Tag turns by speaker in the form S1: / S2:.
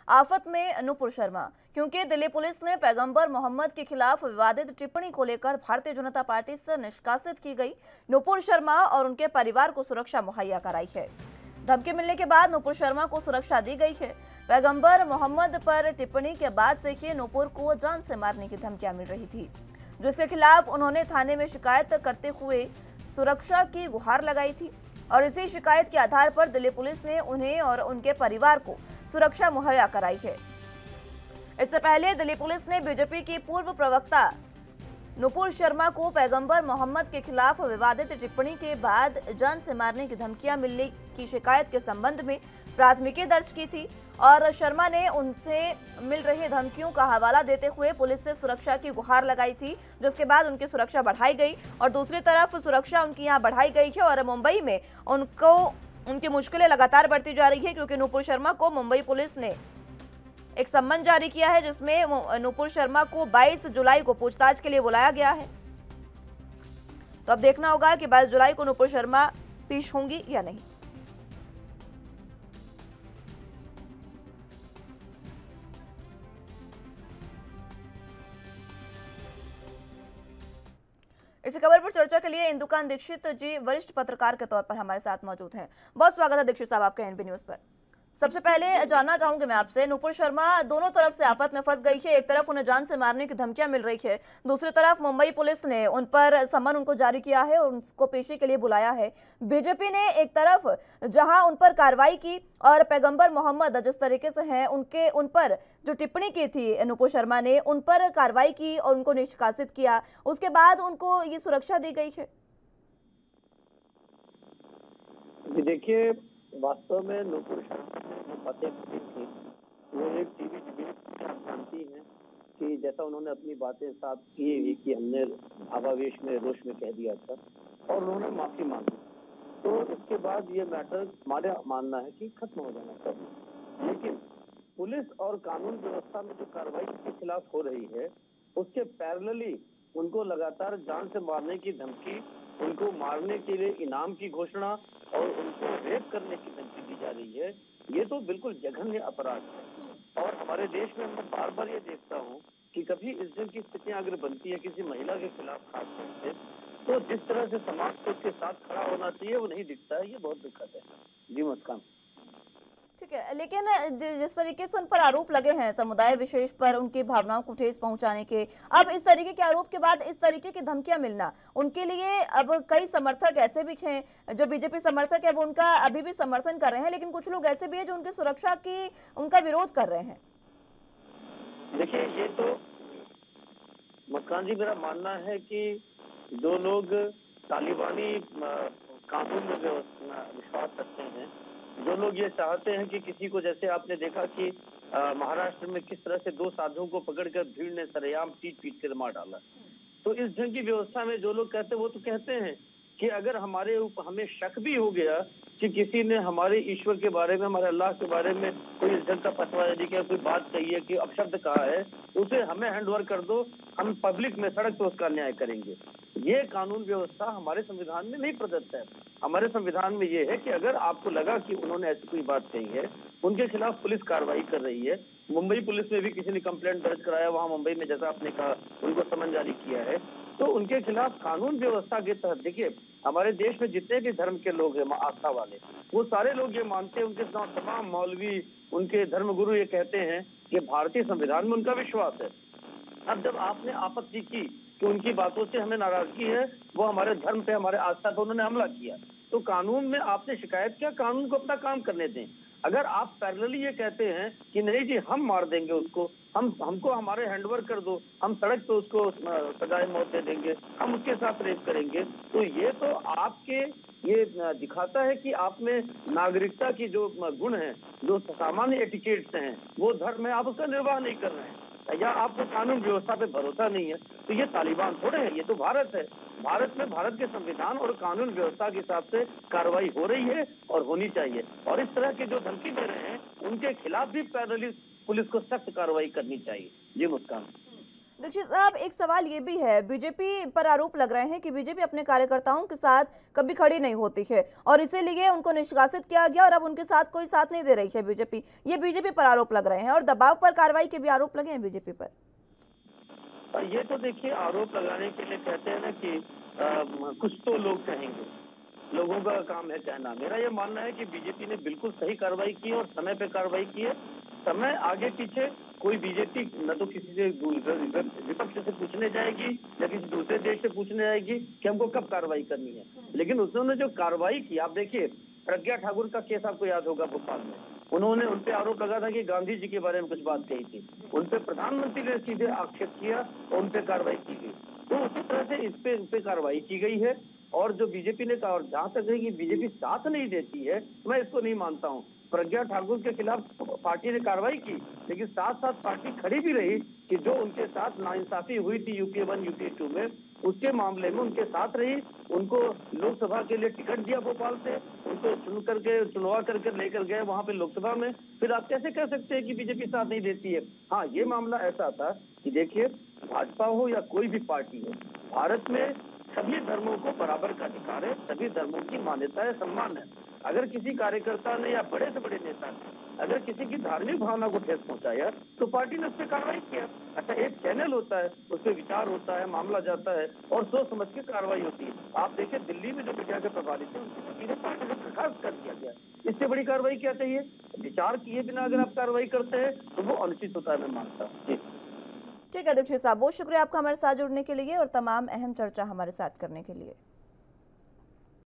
S1: आफत में नूपुर शर्मा, क्योंकि दिल्ली पुलिस ने पैगंबर मोहम्मद के खिलाफ विवादित टिप्पणी को लेकर भारतीय जनता पार्टी से निष्कासित की गई नूपुर शर्मा और उनके परिवार को सुरक्षा मुहैया कराई है। धमकी मिलने के बाद नूपुर शर्मा को सुरक्षा दी गई है। पैगंबर मोहम्मद पर टिप्पणी के बाद से ही नूपुर को जान से मारने की धमकियां मिल रही थी, जिसके खिलाफ उन्होंने थाने में शिकायत करते हुए सुरक्षा की गुहार लगाई थी और इसी शिकायत के आधार पर दिल्ली पुलिस ने उन्हें और उनके परिवार को सुरक्षा मुहैया कराई है। इससे पहले दिल्ली पुलिस ने बीजेपी की पूर्व प्रवक्ता नूपुर शर्मा को पैगंबर मोहम्मद के खिलाफ विवादित टिप्पणी के बाद जान से मारने की धमकियां मिलने की शिकायत के संबंध में प्राथमिकी दर्ज की थी और शर्मा ने उनसे मिल रही धमकियों का हवाला देते हुए पुलिस से सुरक्षा की गुहार लगाई थी, जिसके बाद उनकी सुरक्षा बढ़ाई गई और दूसरी तरफ सुरक्षा उनकी यहां बढ़ाई गई है और मुंबई में उनकी मुश्किलें लगातार बढ़ती जा रही है, क्योंकि नूपुर शर्मा को मुंबई पुलिस ने एक सम्मन जारी किया है, जिसमें नूपुर शर्मा को 22 जुलाई को पूछताछ के लिए बुलाया गया है। तो अब देखना होगा कि 22 जुलाई को नूपुर शर्मा पेश होंगी या नहीं। इसी खबर पर चर्चा के लिए इंदुकान दीक्षित जी वरिष्ठ पत्रकार के तौर पर हमारे साथ मौजूद हैं। बहुत स्वागत है दीक्षित साहब आपके एनबी न्यूज पर। सबसे पहले जानना चाहूंगी मैं आपसे, नूपुर शर्मा दोनों तरफ से आफत में फंस गई है। एक तरफ उन्हें जान से मारने की धमकियां मिल रही है, दूसरी तरफ मुंबई पुलिस ने उन पर सम्मन उनको जारी किया है और उनको पेशी के लिए बुलाया है। बीजेपी ने एक तरफ जहां उन पर कार्रवाई की और पैगंबर मोहम्मद जिस तरीके से हैं उन पर जो टिप्पणी की थी नूपुर शर्मा ने, उन पर कार्रवाई की और उनको निष्कासित किया, उसके बाद उनको ये सुरक्षा दी गई है।
S2: देखिए, वास्तव में नूपुर शर्मा ने बातें की थी, वो एक टीवी डिबेट आप जानती हैं कि जैसा उन्होंने अपनी बातें साफ की हुई कि हमने भावावेश में रोष में कह दिया था और उन्होंने माफी मांगी, तो इसके बाद ये मैटर हमारा मानना है कि खत्म हो जाना चाहिए। लेकिन पुलिस और कानून व्यवस्था में जो कार्रवाई के खिलाफ हो रही है, उसके पैरेलली उनको लगातार जान से मारने की धमकी, उनको मारने के लिए इनाम की घोषणा और उनको रेप करने की धमकी दी जा रही है। ये तो बिल्कुल जघन्य अपराध है और हमारे देश में मैं बार बार ये देखता हूँ कि कभी इस दिन की स्थितियां अगर बनती है किसी महिला के खिलाफ खासतौर से, तो जिस तरह से समाज को उसके साथ खड़ा होना चाहिए वो नहीं दिखता है। ये बहुत दुखद है। जी मुस्कान।
S1: ठीक है, लेकिन जिस तरीके से उन पर आरोप लगे हैं समुदाय विशेष पर उनकी भावनाओं को ठेस पहुंचाने के, अब इस तरीके के आरोप के बाद इस तरीके की धमकियां मिलना उनके लिए, अब कई समर्थक ऐसे भी हैं जो बीजेपी समर्थक है वो उनका अभी भी समर्थन कर रहे हैं, लेकिन कुछ लोग ऐसे भी हैं जो उनकी सुरक्षा की उनका विरोध कर रहे हैं।
S2: देखिए, ये तो मुस्कान जी, मेरा मानना है कि जो लोग तालिबानी कानून में विश्वास रखते हैं, जो लोग ये चाहते हैं कि किसी को, जैसे आपने देखा कि महाराष्ट्र में किस तरह से 2 साधुओं को पकड़कर भीड़ ने सरेआम पीट कर मार डाला, तो इस ढंग की व्यवस्था में जो लोग कहते हैं वो तो कहते हैं कि अगर हमें शक भी हो गया कि किसी ने हमारे ईश्वर के बारे में, हमारे अल्लाह के बारे में कोई इस ढंग का फतवा जारी किया, कोई बात कही है कि अपशब्द कहा है, उसे हमें हैंडओवर कर दो, हम पब्लिक में सड़क पर उसका न्याय करेंगे। ये कानून व्यवस्था हमारे संविधान में नहीं प्रदत्त है। हमारे संविधान में ये है कि अगर आपको लगा कि उन्होंने ऐसी कोई बात कही है, उनके खिलाफ पुलिस कार्रवाई कर रही है। मुंबई पुलिस में भी किसी ने कंप्लेंट दर्ज कराया, वहां मुंबई में जैसा आपने कहा उनको समन जारी किया है, तो उनके खिलाफ कानून व्यवस्था के तहत, देखिए हमारे देश में जितने भी धर्म के लोग हैं आस्था वाले, वो सारे लोग ये मानते हैं, उनके तमाम मौलवी, उनके धर्मगुरु ये कहते हैं कि भारतीय संविधान में उनका विश्वास है। अब जब आपने आपत्ति की कि उनकी बातों से हमें नाराजगी है, वो हमारे धर्म पे, हमारे आस्था पे उन्होंने हमला किया, तो कानून में आपने शिकायत किया, कानून को अपना काम करने दें। अगर आप पैरेलली ये कहते हैं कि नहीं जी हम मार देंगे उसको, हमको हमारे हैंडओवर कर दो, हम सड़क पे उसको सजाए मौत दे देंगे, हम उसके साथ रेप करेंगे, तो ये तो आपके ये दिखाता है कि आप में नागरिकता की जो गुण है, जो सामान्य एटिकेट्स हैं, वो धर्म है, आप उसका निर्वाह नहीं कर रहे हैं, या आपको कानून व्यवस्था पे भरोसा नहीं है। तो ये तालिबान थोड़े हैं, ये तो भारत है। भारत में भारत के संविधान और कानून व्यवस्था के हिसाब से कार्रवाई हो रही है और होनी चाहिए, और इस तरह के जो धमकी दे रहे हैं उनके खिलाफ भी पैरेलली पुलिस को सख्त कार्रवाई करनी चाहिए। जी मुस्कान।
S1: दीक्षित साहब, एक सवाल ये भी है, बीजेपी पर आरोप लग रहे हैं कि बीजेपी अपने कार्यकर्ताओं के साथ कभी खड़ी नहीं होती है और इसीलिए उनको निष्कासित किया गया और अब उनके साथ कोई साथ नहीं दे रही है बीजेपी। ये बीजेपी पर आरोप लग रहे हैं और दबाव पर कार्रवाई के भी आरोप लगे हैं बीजेपी पर।
S2: ये तो देखिए, आरोप लगाने के लिए कहते हैं ना कि कुछ तो लोग कहेंगे, लोगों का काम है कहना। मेरा ये मानना है कि बीजेपी ने बिल्कुल सही कार्रवाई की और समय पे कार्रवाई की है। समय आगे पीछे कोई बीजेपी न तो किसी से विपक्ष से पूछने जाएगी या किसी दूसरे देश से पूछने जाएगी कि हमको कब कार्रवाई करनी है, लेकिन उन्होंने जो कार्रवाई की, आप देखिए प्रज्ञा ठाकुर का केस आपको याद होगा भोपाल में, उन्होंने उन पे आरोप लगा था कि गांधी जी के बारे में कुछ बात कही थी, उन पे प्रधानमंत्री ने सीधे आक्षेप किया और उन पे कार्रवाई की गई। तो उसी तरह से इस पे कार्रवाई की गई है। और जो बीजेपी ने कहा, और जहां तक है कि बीजेपी साथ नहीं देती है, मैं इसको नहीं मानता हूं। प्रज्ञा ठाकुर के खिलाफ पार्टी ने कार्रवाई की, लेकिन साथ साथ पार्टी खड़ी भी रही कि जो उनके साथ नाइंसाफी हुई थी यूपीए 1 यूपीए 2 में, उसके मामले में उनके साथ रही। उनको लोकसभा के लिए टिकट दिया भोपाल से, उनको चुनवा करके लेकर गए वहां पे लोकसभा में। फिर आप कैसे कह सकते हैं कि बीजेपी साथ नहीं देती है? हाँ, ये मामला ऐसा था कि देखिए, भाजपा हो या कोई भी पार्टी हो, भारत में सभी धर्मों को बराबर का अधिकार है, सभी धर्मों की मान्यता है, सम्मान है। अगर किसी कार्यकर्ता ने या बड़े से बड़े नेता ने अगर किसी की धार्मिक भावना को ठेस पहुंचाया तो पार्टी ने उस पर कार्रवाई किया। अच्छा, एक चैनल होता है, उस पर विचार होता है, मामला जाता है और सोच समझ के कार्रवाई होती है। आप देखिए, दिल्ली में जो मीडिया के प्रभारी थे उनको सीधे पार्टी से बर्खास्त कर दिया गया। इससे बड़ी कार्रवाई क्या चाहिए? विचार किए बिना अगर आप कार्रवाई करते हैं तो वो अनुचित होता है, मैं मानता हूँ।
S1: ठीक है दीक्षित साहब, बहुत शुक्रिया आपका हमारे साथ जुड़ने के लिए और तमाम अहम चर्चा हमारे साथ करने के लिए।